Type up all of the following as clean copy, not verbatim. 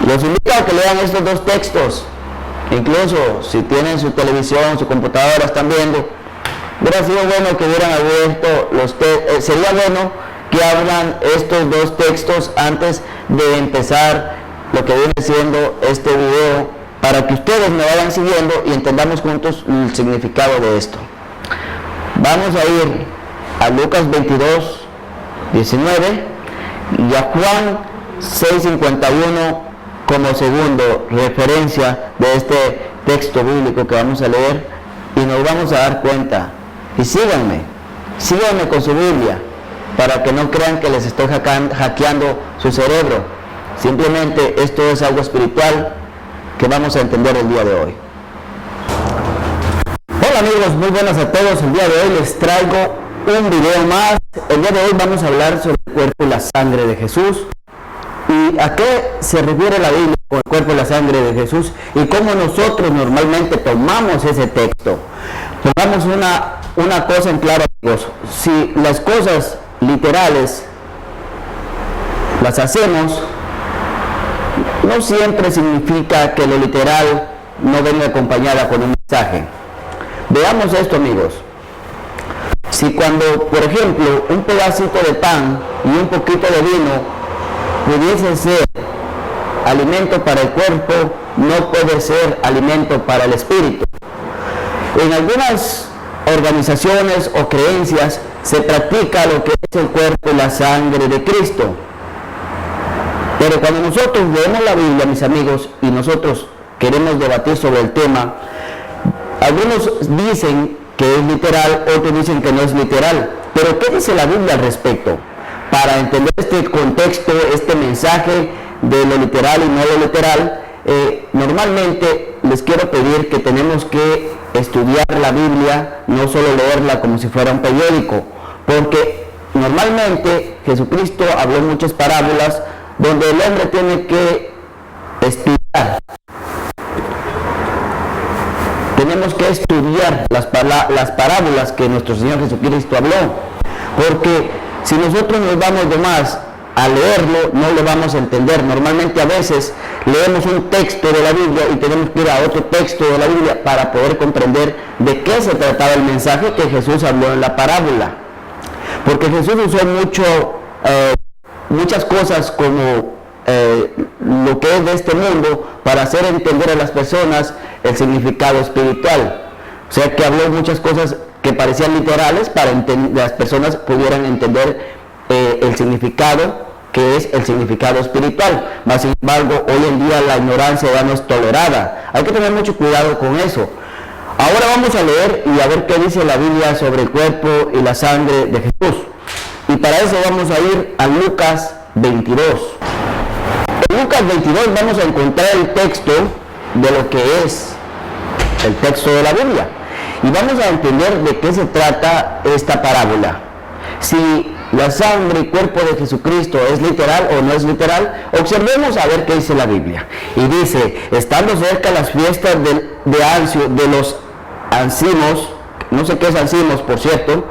Los invito a que lean estos dos textos. Incluso si tienen su televisión, su computadora, están viendo. Hubiera sido bueno que hubieran abierto sería bueno que hablan estos dos textos antes de empezar lo que viene siendo este video, para que ustedes me vayan siguiendo y entendamos juntos el significado de esto. Vamos a ir a Lucas 22, 19 y a Juan 6:51 como segundo referencia de este texto bíblico que vamos a leer, y nos vamos a dar cuenta. Y síganme con su Biblia, para que no crean que les estoy hackeando su cerebro. Simplemente esto es algo espiritual que vamos a entender el día de hoy. Hola amigos, muy buenas a todos. El día de hoy les traigo un video más. El día de hoy vamos a hablar sobre el cuerpo y la sangre de Jesús. ¿Y a qué se refiere la Biblia con el cuerpo y la sangre de Jesús? Y cómo nosotros normalmente tomamos ese texto. Pongamos una cosa en claro, amigos. Si las cosas literales las hacemos, no siempre significa que lo literal no venga acompañada con un mensaje. Veamos esto, amigos. Si cuando, por ejemplo, un pedacito de pan y un poquito de vino pudiese ser alimento para el cuerpo, no puede ser alimento para el espíritu. En algunas organizaciones o creencias se practica lo que es el cuerpo y la sangre de Cristo. Pero cuando nosotros leemos la Biblia, mis amigos, y nosotros queremos debatir sobre el tema, algunos dicen que es literal, otros dicen que no es literal. Pero ¿qué dice la Biblia al respecto? Para entender este contexto, este mensaje de lo literal y no lo literal, normalmente les quiero pedir que tenemos que estudiar la Biblia, no solo leerla como si fuera un periódico, porque normalmente Jesucristo habló muchas parábolas donde el hombre tiene que estudiar. Tenemos que estudiar las parábolas que nuestro Señor Jesucristo habló, porque si nosotros nos vamos de más a leerlo, no lo vamos a entender. Normalmente a veces leemos un texto de la Biblia y tenemos que ir a otro texto de la Biblia para poder comprender de qué se trataba el mensaje que Jesús habló en la parábola. Porque Jesús usó muchas cosas como lo que es de este mundo para hacer entender a las personas el significado espiritual. O sea que habló muchas cosas que parecían literales para que las personas pudieran entender el significado, que es el significado espiritual. Mas sin embargo, hoy en día la ignorancia ya no es tolerada. Hay que tener mucho cuidado con eso. Ahora vamos a leer y a ver qué dice la Biblia sobre el cuerpo y la sangre de Jesús. Y para eso vamos a ir a Lucas 22. En Lucas 22 vamos a encontrar el texto de lo que es el texto de la Biblia. Y vamos a entender de qué se trata esta parábola. Si la sangre y cuerpo de Jesucristo es literal o no es literal, observemos a ver qué dice la Biblia. Y dice, estando cerca las fiestas de los ancimos, no sé qué es ancimos, por cierto,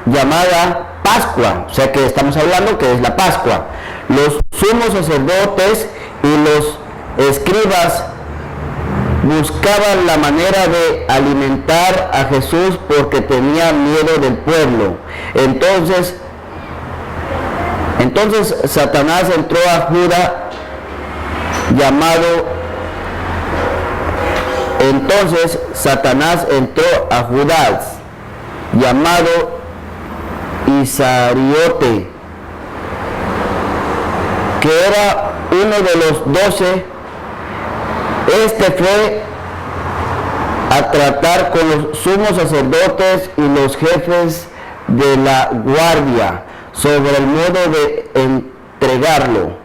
llamada Pascua, o sea que estamos hablando que es la Pascua. Los sumos sacerdotes y los escribas buscaban la manera de alimentar a Jesús porque tenían miedo del pueblo. Entonces Satanás entró a Judas llamado Iscariote, que era uno de los 12. Este fue a tratar con los sumos sacerdotes y los jefes de la guardia sobre el modo de entregarlo.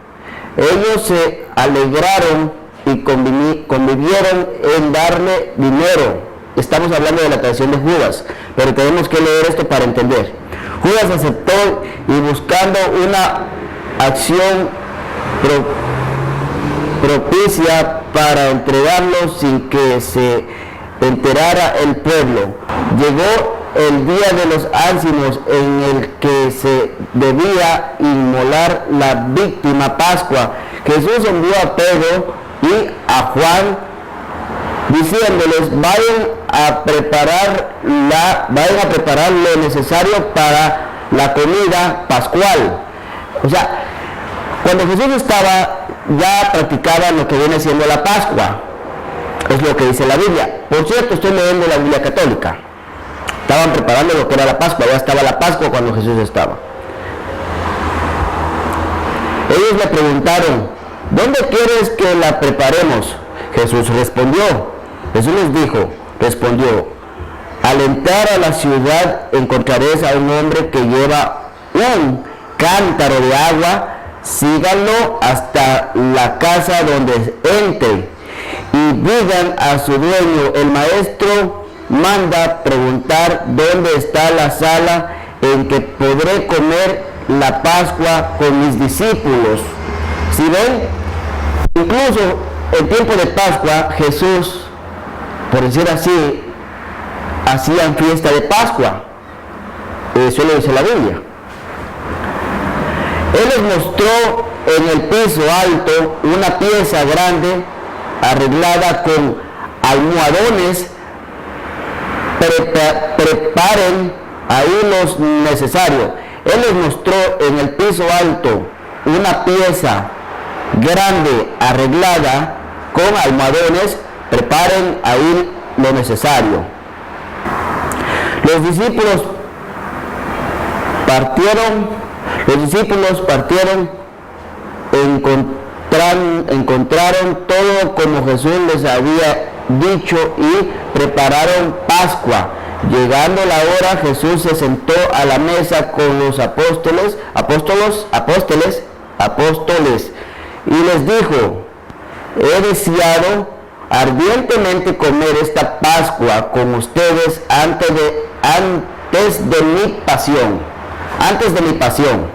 Ellos se alegraron y convivieron en darle dinero. Estamos hablando de la traición de Judas, pero tenemos que leer esto para entender. Judas aceptó y buscando una acción propicia para entregarlo sin que se enterara el pueblo. Llegó el día de los ánimos en el que se debía inmolar la víctima Pascua. Jesús envió a Pedro y a Juan, diciéndoles, vayan a preparar lo necesario para la comida pascual. O sea, cuando Jesús estaba, ya practicaban lo que viene siendo la Pascua. Es lo que dice la Biblia. Por cierto, estoy leyendo la Biblia católica. Estaban preparando lo que era la Pascua, ya estaba la Pascua cuando Jesús estaba. Ellos le preguntaron, ¿dónde quieres que la preparemos? Jesús les respondió, al entrar a la ciudad encontraréis a un hombre que lleva un cántaro de agua, síganlo hasta la casa donde entre y digan a su dueño, el maestro manda preguntar dónde está la sala en que podré comer la Pascua con mis discípulos. ¿Sí ven? Incluso en tiempo de Pascua, Jesús, por decir así, hacían fiesta de Pascua. Eso lo dice la Biblia. Él les mostró en el piso alto una pieza grande arreglada con almohadones. Preparen ahí los necesarios. Él les mostró en el piso alto una pieza grande arreglada con almohadones. Preparen ahí lo necesario. Los discípulos partieron, encontraron todo como Jesús les había dicho y prepararon Pascua. Llegando la hora, Jesús se sentó a la mesa con los apóstoles y les dijo, he deseado ardientemente comer esta Pascua con ustedes antes de mi pasión,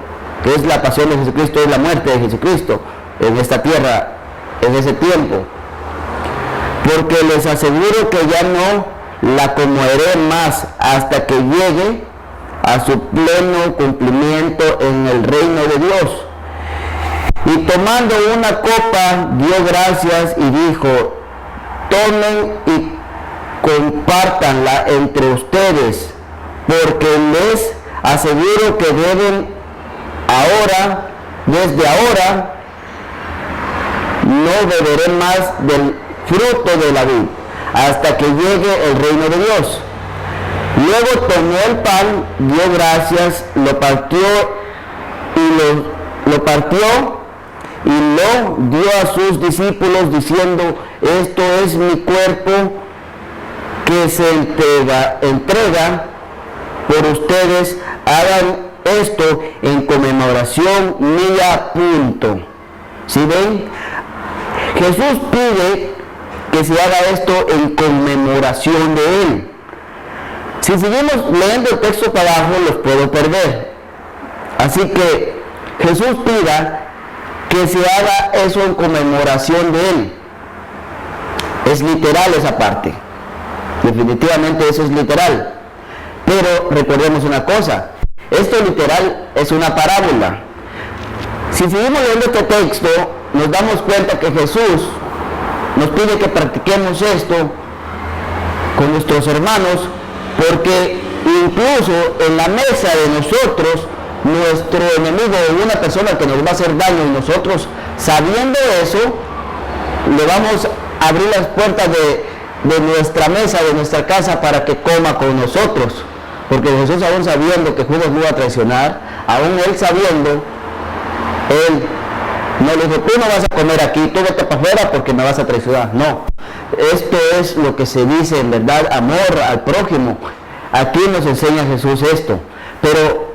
que es la pasión de Jesucristo, es la muerte de Jesucristo en esta tierra en ese tiempo, porque les aseguro que ya no la comeré más hasta que llegue a su pleno cumplimiento en el reino de Dios. Y tomando una copa, dio gracias y dijo, tomen y compártanla entre ustedes, porque les aseguro que desde ahora, no beberé más del fruto de la vid, hasta que llegue el reino de Dios. Luego tomó el pan, dio gracias, lo partió y lo dio a sus discípulos diciendo, esto es mi cuerpo que se entrega por ustedes, hagan esto en conmemoración mía. Punto. ¿Sí ven? Jesús pide que se haga esto en conmemoración de Él. Si seguimos leyendo el texto para abajo, los puedo perder. Así que Jesús pida que se haga eso en conmemoración de Él. Es literal esa parte. Definitivamente eso es literal. Pero recordemos una cosa. Esto literal es una parábola. Si seguimos leyendo este texto, nos damos cuenta que Jesús nos pide que practiquemos esto con nuestros hermanos, porque incluso en la mesa de nosotros, nuestro enemigo o una persona que nos va a hacer daño, y nosotros sabiendo eso, le vamos a abrir las puertas de nuestra mesa, de nuestra casa, para que coma con nosotros. Porque Jesús, aún sabiendo que Judas lo iba a traicionar, aún él sabiendo, él no le dijo, tú no vas a comer aquí, tú vete para afuera porque me vas a traicionar. No, esto es lo que se dice en verdad, amor al prójimo. Aquí nos enseña Jesús esto. Pero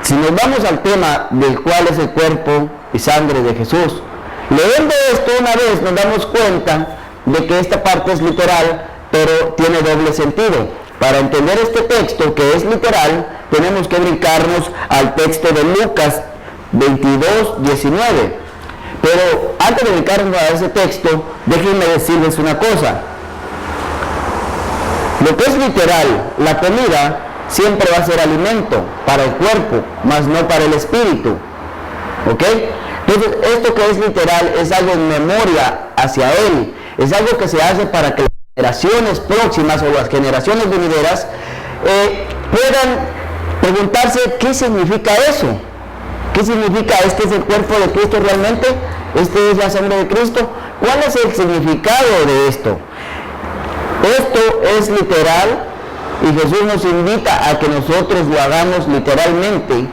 si nos vamos al tema del cual es el cuerpo y sangre de Jesús, leyendo esto una vez nos damos cuenta de que esta parte es literal, pero tiene doble sentido. Para entender este texto que es literal, tenemos que brincarnos al texto de Lucas 22:19. Pero antes de brincarnos a ese texto, déjenme decirles una cosa. Lo que es literal, la comida, siempre va a ser alimento para el cuerpo, más no para el espíritu. ¿Ok? Entonces, esto que es literal es algo en memoria hacia Él. Es algo que se hace para que las generaciones próximas o las generaciones venideras puedan preguntarse qué significa eso. ¿Qué significa? ¿Este es el cuerpo de Cristo realmente? ¿Este es la sangre de Cristo? ¿Cuál es el significado de esto? Esto es literal y Jesús nos invita a que nosotros lo hagamos literalmente,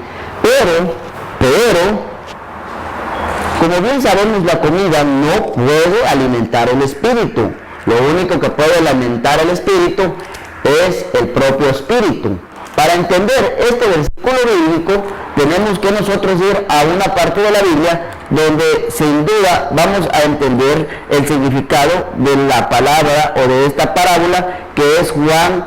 pero como bien sabemos, la comida no puede alimentar el espíritu. Lo único que puede alimentar el espíritu es el propio espíritu. Para entender este versículo bíblico, tenemos que nosotros ir a una parte de la Biblia donde sin duda vamos a entender el significado de la palabra o de esta parábola, que es Juan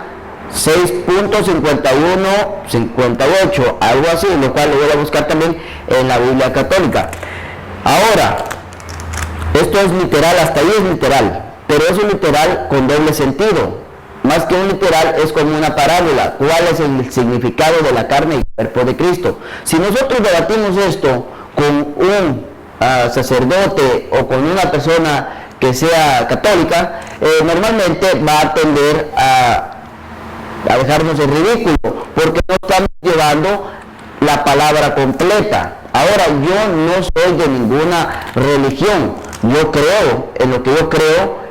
6.51-58, algo así, lo cual lo voy a buscar también en la Biblia católica. Ahora, esto es literal, hasta ahí es literal, pero es un literal con doble sentido. Más que un literal, es como una parábola. ¿Cuál es el significado de la carne y el cuerpo de Cristo? Si nosotros debatimos esto con un sacerdote o con una persona que sea católica, normalmente va a tender a dejarnos en ridículo, porque no estamos llevando la palabra completa. Ahora, yo no soy de ninguna religión. Yo creo en lo que yo creo,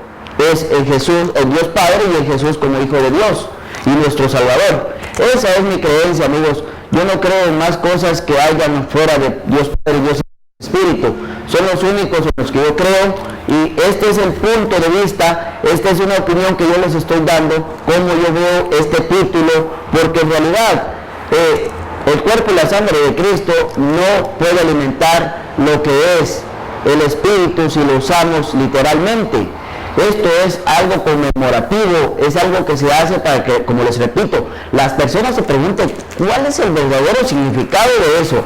es el Jesús, el Dios Padre, y el Jesús como Hijo de Dios y nuestro Salvador. Esa es mi creencia, amigos. Yo no creo en más cosas que hayan fuera de Dios Padre y Dios Espíritu. Son los únicos en los que yo creo, y este es el punto de vista, esta es una opinión que yo les estoy dando, como yo veo este título, porque en realidad el cuerpo y la sangre de Cristo no puede alimentar lo que es el Espíritu si lo usamos literalmente. Esto es algo conmemorativo, es algo que se hace para que, como les repito, las personas se pregunten cuál es el verdadero significado de eso.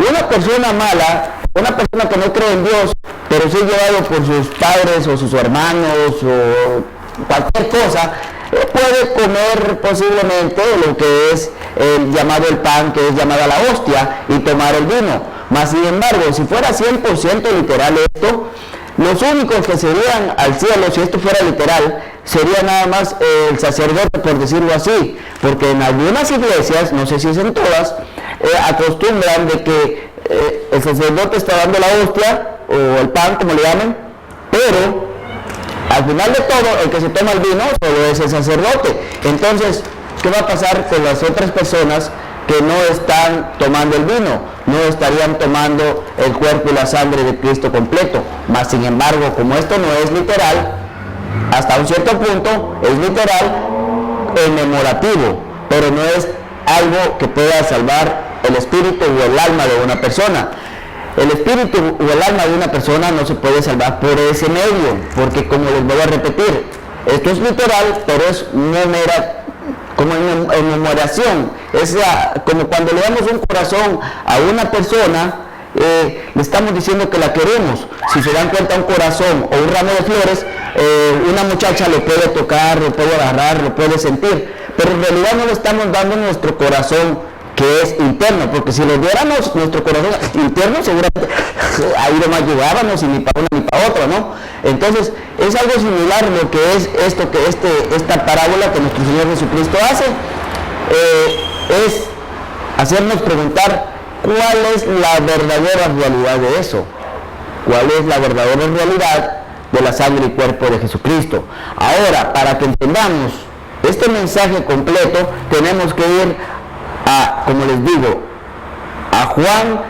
Una persona mala, una persona que no cree en Dios, pero sí llevado por sus padres o sus hermanos o cualquier cosa, puede comer posiblemente lo que es el llamado el pan, que es llamada la hostia, y tomar el vino. Mas sin embargo, si fuera 100% literal esto, los únicos que se irían al cielo, si esto fuera literal, sería nada más el sacerdote, por decirlo así, porque en algunas iglesias, no sé si es en todas, acostumbran de que el sacerdote está dando la hostia o el pan, como le llaman, pero al final de todo, el que se toma el vino solo es el sacerdote. Entonces, ¿qué va a pasar con las otras personas que no están tomando el vino? No estarían tomando el cuerpo y la sangre de Cristo completo. Mas sin embargo, como esto no es literal, hasta un cierto punto es literal, conmemorativo, pero no es algo que pueda salvar el espíritu o el alma de una persona. El espíritu o el alma de una persona no se puede salvar por ese medio, porque, como les voy a repetir, esto es literal, pero es como en memoración. Es como cuando le damos un corazón a una persona, le estamos diciendo que la queremos. Si se dan cuenta, un corazón o un ramo de flores, una muchacha lo puede tocar, lo puede agarrar, lo puede sentir, pero en realidad no le estamos dando nuestro corazón, que es interno, porque si le diéramos nuestro corazón interno, seguramente ahí nomás llegábamos, y ni para uno ni para otro, ¿no? Entonces es algo similar lo que es esto, que esta parábola que nuestro Señor Jesucristo hace, es hacernos preguntar cuál es la verdadera realidad de eso, cuál es la verdadera realidad de la sangre y cuerpo de Jesucristo. Ahora, para que entendamos este mensaje completo, tenemos que ir como les digo, a Juan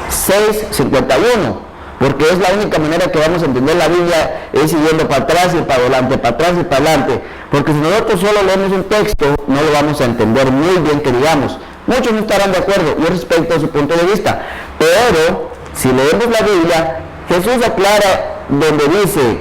6:51, porque es la única manera que vamos a entender la Biblia, es siguiendo para atrás y para adelante, para atrás y para adelante, porque si nosotros solo leemos un texto, no lo vamos a entender muy bien, que digamos. Muchos no estarán de acuerdo, yo respeto su punto de vista, pero si leemos la Biblia, Jesús aclara donde dice: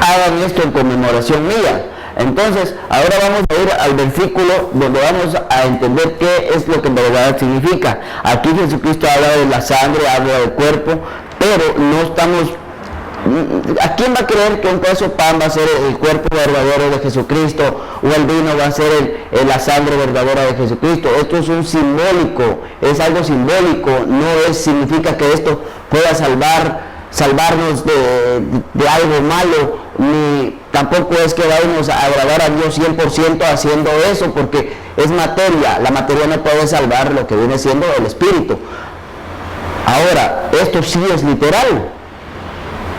hagan esto en conmemoración mía. Entonces, ahora vamos a ir al versículo donde vamos a entender qué es lo que en verdad significa. Aquí Jesucristo habla de la sangre, habla del cuerpo, pero no estamos... ¿A quién va a creer que un pedazo de pan va a ser el cuerpo verdadero de Jesucristo, o el vino va a ser la sangre verdadera de Jesucristo? Esto es un simbólico, es algo simbólico, no significa que esto pueda salvar salvarnos de algo malo, ni tampoco es que vamos a agradar a Dios 100% haciendo eso, porque es materia. La materia no puede salvar lo que viene siendo el espíritu. Ahora, esto sí es literal,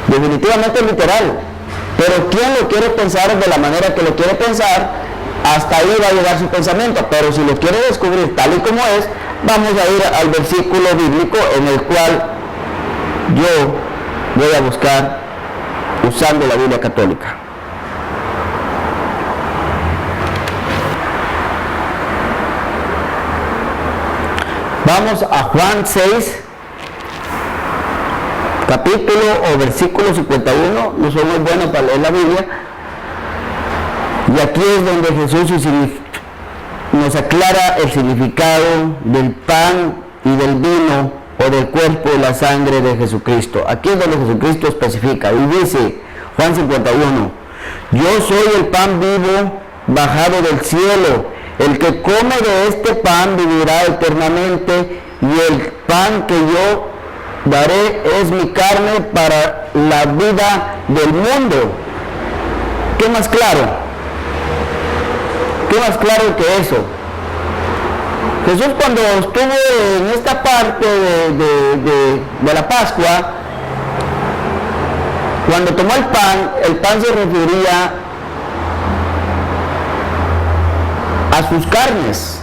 definitivamente es literal, pero ¿quién lo quiere pensar de la manera que lo quiere pensar? Hasta ahí va a llegar su pensamiento, pero si lo quiere descubrir tal y como es, vamos a ir al versículo bíblico en el cual yo voy a buscar usando la Biblia católica. Vamos a Juan 6, capítulo o versículo 51, no soy muy bueno para leer la Biblia, y aquí es donde Jesús nos aclara el significado del pan y del vino o del cuerpo y la sangre de Jesucristo. Aquí es donde Jesucristo especifica y dice, Juan 51, yo soy el pan vivo bajado del cielo, el que come de este pan vivirá eternamente, y el pan que yo daré es mi carne para la vida del mundo. ¿Qué más claro? ¿Qué más claro que eso? Jesús, cuando estuvo en esta parte de la Pascua, cuando tomó el pan se refería a sus carnes.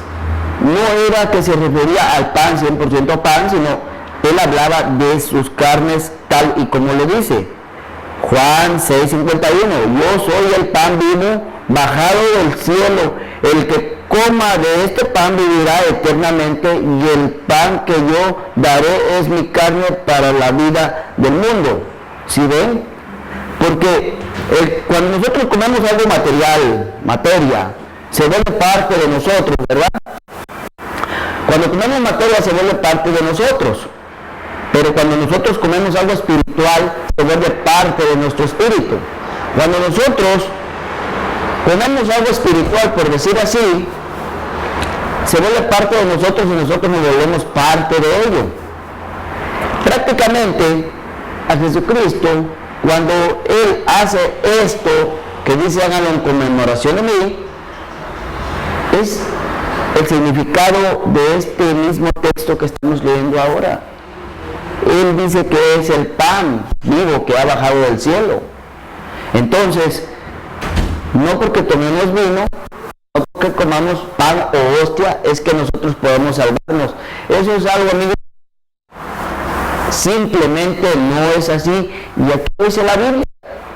No era que se refería al pan, 100% pan, sino él hablaba de sus carnes tal y como le dice. Juan 6:51, yo soy el pan vivo bajado del cielo, el que coma de este pan vivirá eternamente, y el pan que yo daré es mi carne para la vida del mundo. ¿Sí ven? Porque cuando nosotros comemos algo material, materia, se vuelve parte de nosotros, ¿verdad? Cuando comemos materia se vuelve parte de nosotros, pero cuando nosotros comemos algo espiritual se vuelve parte de nuestro espíritu. Cuando nosotros comemos algo espiritual, por decir así, se vuelve parte de nosotros y nosotros nos volvemos parte de ello. Prácticamente a Jesucristo, cuando Él hace esto, que dice háganlo en conmemoración de mí, es el significado de este mismo texto que estamos leyendo ahora. Él dice que es el pan vivo que ha bajado del cielo. Entonces, no porque tomemos vino, no porque comamos pan o hostia, es que nosotros podemos salvarnos. Eso es algo, amigos, simplemente no es así, y aquí dice la Biblia.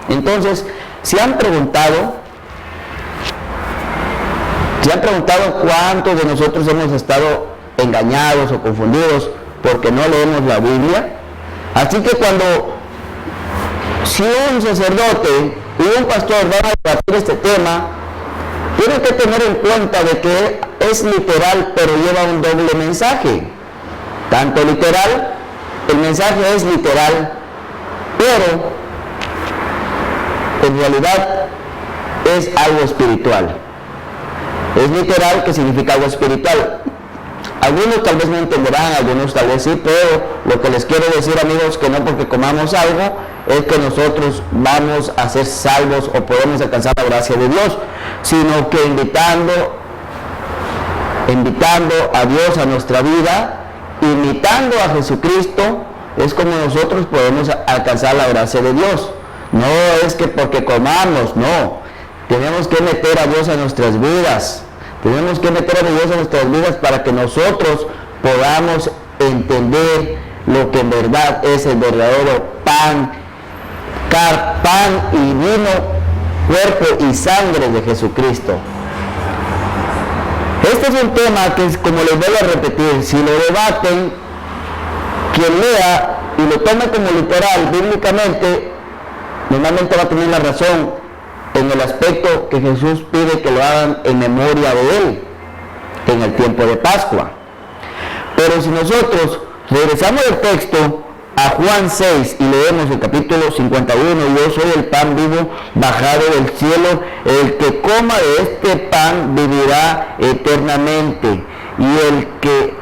Entonces, ¿se han preguntado cuántos de nosotros hemos estado engañados o confundidos porque no leemos la Biblia? Así que si un sacerdote y un pastor van a debatir este tema, tienen que tener en cuenta de que es literal, pero lleva un doble mensaje. Tanto literal, el mensaje es literal, pero en realidad es algo espiritual. Es literal, que significa algo espiritual. Algunos tal vez no entenderán, algunos tal vez sí, pero lo que les quiero decir, amigos, que no porque comamos algo es que nosotros vamos a ser salvos o podemos alcanzar la gracia de Dios, sino que invitando a Dios a nuestra vida, imitando a Jesucristo, es como nosotros podemos alcanzar la gracia de Dios. No es que porque comamos, no. Tenemos que meter a Dios a nuestras vidas. Tenemos que meter a Dios a nuestras vidas para que nosotros podamos entender lo que en verdad es el verdadero pan y vino, cuerpo y sangre de Jesucristo. Este es un tema que, como les vuelvo a repetir, si lo debaten, quien lea y lo tome como literal, bíblicamente, normalmente va a tener la razón en el aspecto que Jesús pide que lo hagan en memoria de Él, en el tiempo de Pascua. Pero si nosotros regresamos el texto a Juan 6 y leemos el capítulo 51, yo soy el pan vivo bajado del cielo, el que coma de este pan vivirá eternamente, y el que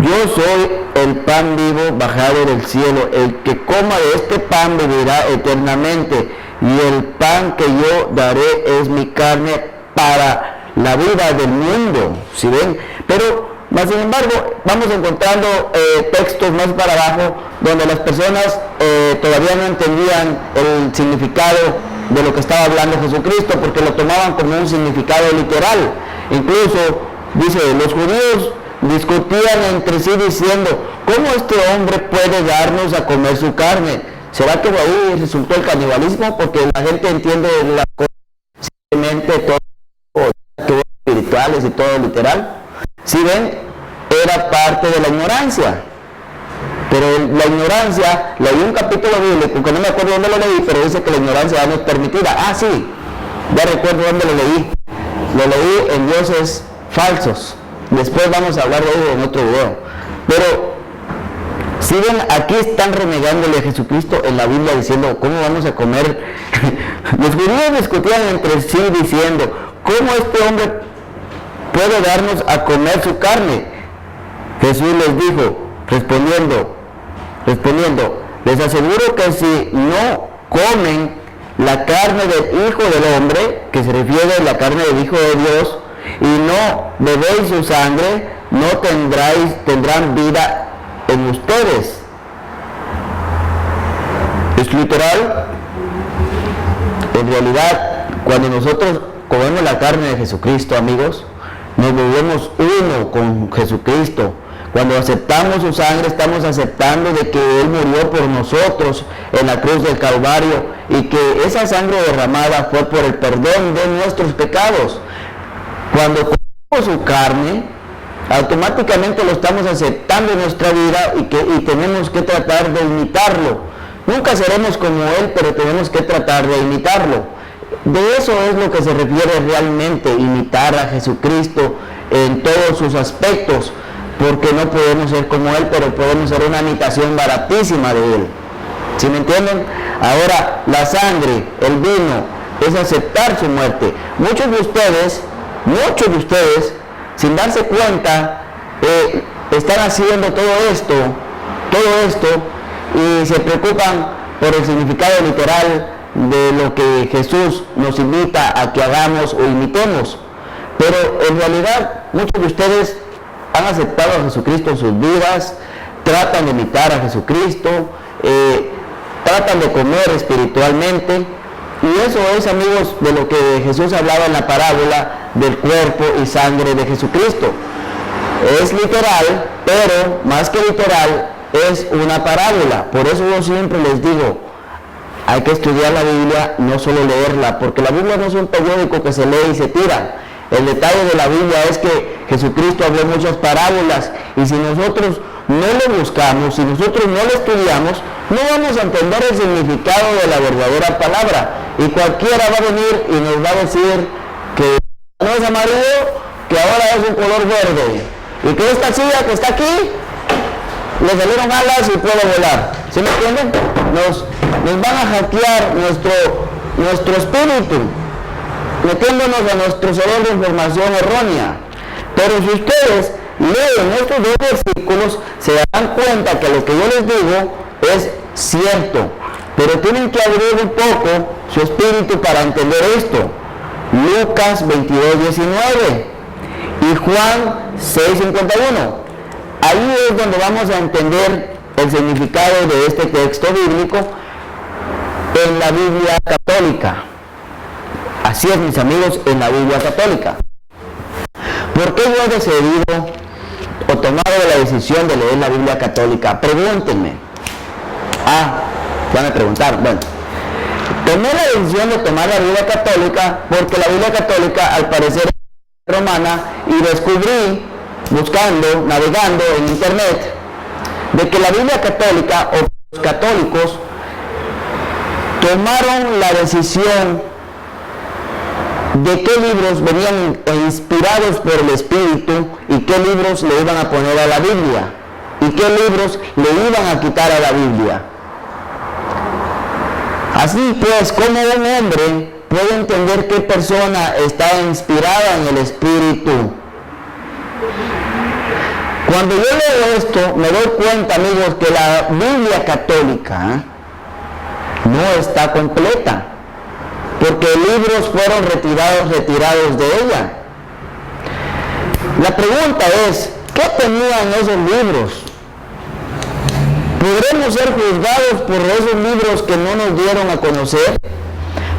yo soy el pan vivo bajado del cielo. El que coma de este pan vivirá eternamente. Y el pan que yo daré es mi carne para la vida del mundo. ¿Sí ven? Pero, más sin embargo, vamos encontrando textos más para abajo donde las personas todavía no entendían el significado de lo que estaba hablando Jesucristo, porque lo tomaban como un significado literal. Incluso, dice, los judíos discutían entre sí diciendo, ¿cómo este hombre puede darnos a comer su carne? ¿Será que ahí resultó el canibalismo? Porque la gente entiende las cosas simplemente todo espirituales y todo literal. Si ven, era parte de la ignorancia. Pero la ignorancia, leí un capítulo bíblico, que no me acuerdo dónde lo leí, pero dice que la ignorancia no es permitida. Ah, sí, ya recuerdo dónde lo leí. Lo leí en Dioses Falsos. Después vamos a hablar de ello en otro video. Pero, si ven, aquí están renegándole a Jesucristo en la Biblia diciendo, ¿cómo vamos a comer? Los judíos discutían entre sí diciendo, ¿cómo este hombre puede darnos a comer su carne? Jesús les dijo, respondiendo, les aseguro que si no comen la carne del Hijo del Hombre, que se refiere a la carne del Hijo de Dios, y no bebéis su sangre, no tendrán vida en ustedes. Es literal. En realidad, cuando nosotros comemos la carne de Jesucristo, amigos, nos volvemos uno con Jesucristo. Cuando aceptamos su sangre, estamos aceptando de que Él murió por nosotros en la cruz del Calvario y que esa sangre derramada fue por el perdón de nuestros pecados. Cuando comemos su carne, automáticamente lo estamos aceptando en nuestra vida y tenemos que tratar de imitarlo. Nunca seremos como Él, pero tenemos que tratar de imitarlo. De eso es lo que se refiere realmente, imitar a Jesucristo en todos sus aspectos, porque no podemos ser como Él, pero podemos ser una imitación baratísima de Él. ¿Sí me entienden? Ahora, la sangre, el vino, es aceptar su muerte. Muchos de ustedes, sin darse cuenta, están haciendo todo esto, y se preocupan por el significado literal de lo que Jesús nos invita a que hagamos o imitemos. Pero en realidad, muchos de ustedes han aceptado a Jesucristo en sus vidas, tratan de imitar a Jesucristo, tratan de comer espiritualmente, y eso es, amigos, de lo que Jesús hablaba en la parábola del cuerpo y sangre de Jesucristo. Es literal, pero más que literal, es una parábola. Por eso yo siempre les digo, hay que estudiar la Biblia, no solo leerla, porque la Biblia no es un periódico que se lee y se tira. El detalle de la Biblia es que Jesucristo habló muchas parábolas, y si nosotros no lo buscamos, si nosotros no lo estudiamos, no vamos a entender el significado de la verdadera palabra. Y cualquiera va a venir y nos va a decir que no es amarillo, que ahora es un color verde, y que esta silla que está aquí le salieron alas y puede volar. ¿Sí me entienden? Nos van a hackear nuestro espíritu, metiéndonos a nuestro cerebro de información errónea. Pero si ustedes leen estos dos versículos, se dan cuenta que lo que yo les digo es cierto, pero tienen que abrir un poco su espíritu para entender esto. Lucas 22:19 y Juan 6:51. Ahí es donde vamos a entender el significado de este texto bíblico en la Biblia católica. Así es, mis amigos, en la Biblia católica. ¿Por qué yo he decidido o tomado la decisión de leer la Biblia católica? Pregúntenme. Van a preguntar. Bueno, tomé la decisión de tomar la Biblia católica porque la Biblia católica, al parecer, es romana, y descubrí, buscando, navegando en internet, de que la Biblia católica o los católicos tomaron la decisión de qué libros venían inspirados por el Espíritu y qué libros le iban a poner a la Biblia y qué libros le iban a quitar a la Biblia. Así pues, ¿cómo un hombre puede entender qué persona está inspirada en el Espíritu? Cuando yo leo esto, me doy cuenta, amigos, que la Biblia católica no está completa, porque libros fueron retirados de ella. La pregunta es, ¿qué tenían esos libros? ¿Podremos ser juzgados por esos libros que no nos dieron a conocer?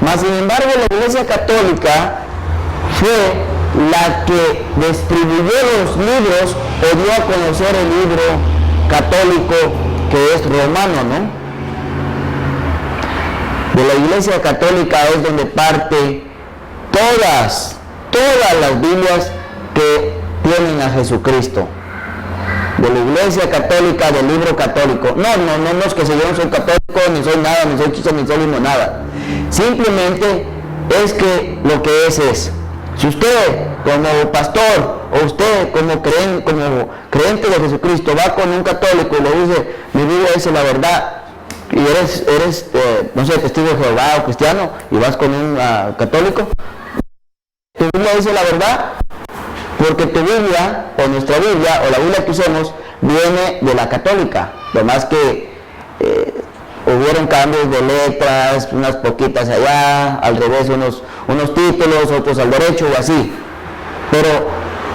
Mas, sin embargo, la Iglesia Católica fue la que distribuyó los libros o dio a conocer el libro católico que es romano, ¿no? De la Iglesia Católica es donde parte todas las Biblias que tienen a Jesucristo. De la Iglesia Católica, del libro católico. No es que si yo no soy católico, ni soy nada, ni soy chicha, ni soy nada. Simplemente es que lo que es. Si usted como pastor o usted como creyente de Jesucristo va con un católico y le dice, mi Biblia dice la verdad, y eres no sé, testigo de Jehová o cristiano, y vas con un católico, tu Biblia dice la verdad, porque tu Biblia, o nuestra Biblia, o la Biblia que usemos, viene de la católica. Además que hubieron cambios de letras, unas poquitas allá, al revés unos títulos, otros al derecho o así. Pero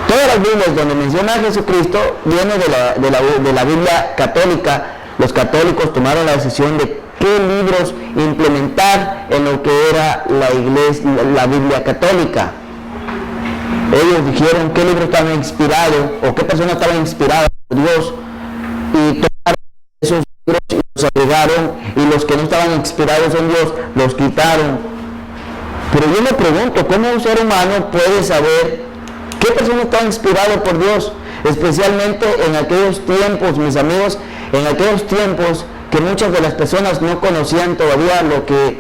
todas las Biblias donde menciona a Jesucristo viene de la Biblia católica. Los católicos tomaron la decisión de qué libros implementar en lo que era la Biblia católica. Ellos dijeron qué libro estaba inspirado o qué persona estaba inspirada por Dios y tomaron esos libros y los agregaron, y los que no estaban inspirados en Dios los quitaron. Pero yo me pregunto, ¿cómo un ser humano puede saber qué persona está inspirado por Dios? Especialmente en aquellos tiempos, mis amigos, en aquellos tiempos que muchas de las personas no conocían todavía lo que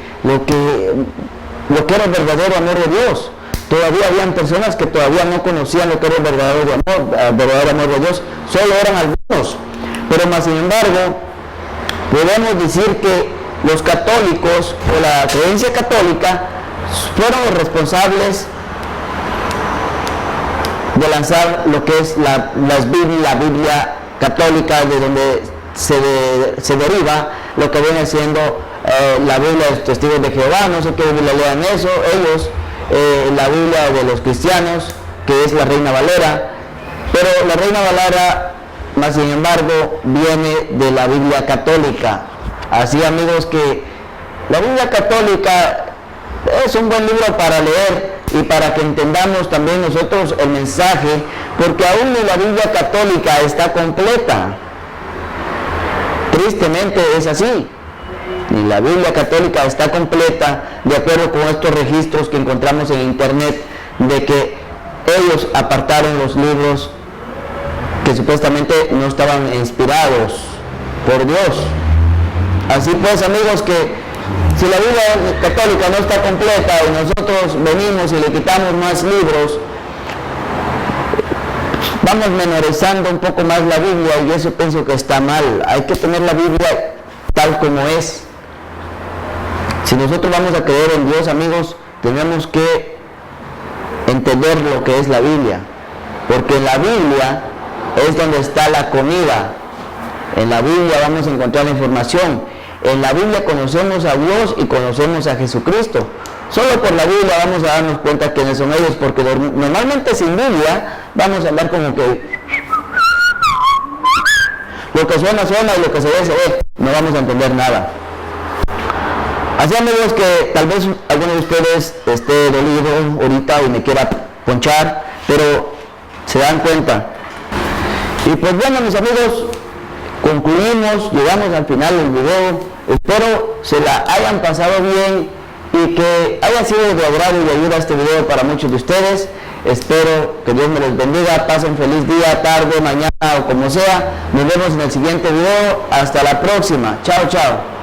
era el verdadero amor de Dios. Todavía habían personas que todavía no conocían lo que era el verdadero amor de Dios, solo eran algunos. Pero más sin embargo, podemos decir que los católicos o la creencia católica fueron los responsables de lanzar lo que es la Biblia católica, de donde se deriva lo que viene siendo la Biblia de los testigos de Jehová. No sé qué Biblia lean eso ellos, la Biblia de los cristianos, que es la Reina Valera, pero la Reina Valera, más sin embargo, viene de la Biblia católica. Así, amigos, que la Biblia católica es un buen libro para leer y para que entendamos también nosotros el mensaje, porque aún ni la Biblia católica está completa. Tristemente es así. Ni la Biblia católica está completa, de acuerdo con estos registros que encontramos en internet, de que ellos apartaron los libros que supuestamente no estaban inspirados por Dios. Así pues, amigos, que si la Biblia católica no está completa y nosotros venimos y le quitamos más libros, vamos menorizando un poco más la Biblia, y eso pienso que está mal. Hay que tener la Biblia tal como es. Si nosotros vamos a creer en Dios, amigos, tenemos que entender lo que es la Biblia, porque en la Biblia es donde está la comida. En la Biblia vamos a encontrar la información. En la Biblia conocemos a Dios y conocemos a Jesucristo. Solo por la Biblia vamos a darnos cuenta quiénes son ellos, porque normalmente sin Biblia vamos a hablar como que lo que suena y lo que se ve, no vamos a entender nada. Así, amigos, que tal vez alguno de ustedes esté dolido ahorita y me quiera ponchar, pero se dan cuenta. Y pues bueno, mis amigos, concluimos, llegamos al final del video. Espero se la hayan pasado bien y que haya sido de agrado y de ayuda este video para muchos de ustedes. Espero que Dios me los bendiga, pasen feliz día, tarde, mañana o como sea. Nos vemos en el siguiente video. Hasta la próxima. Chao, chao.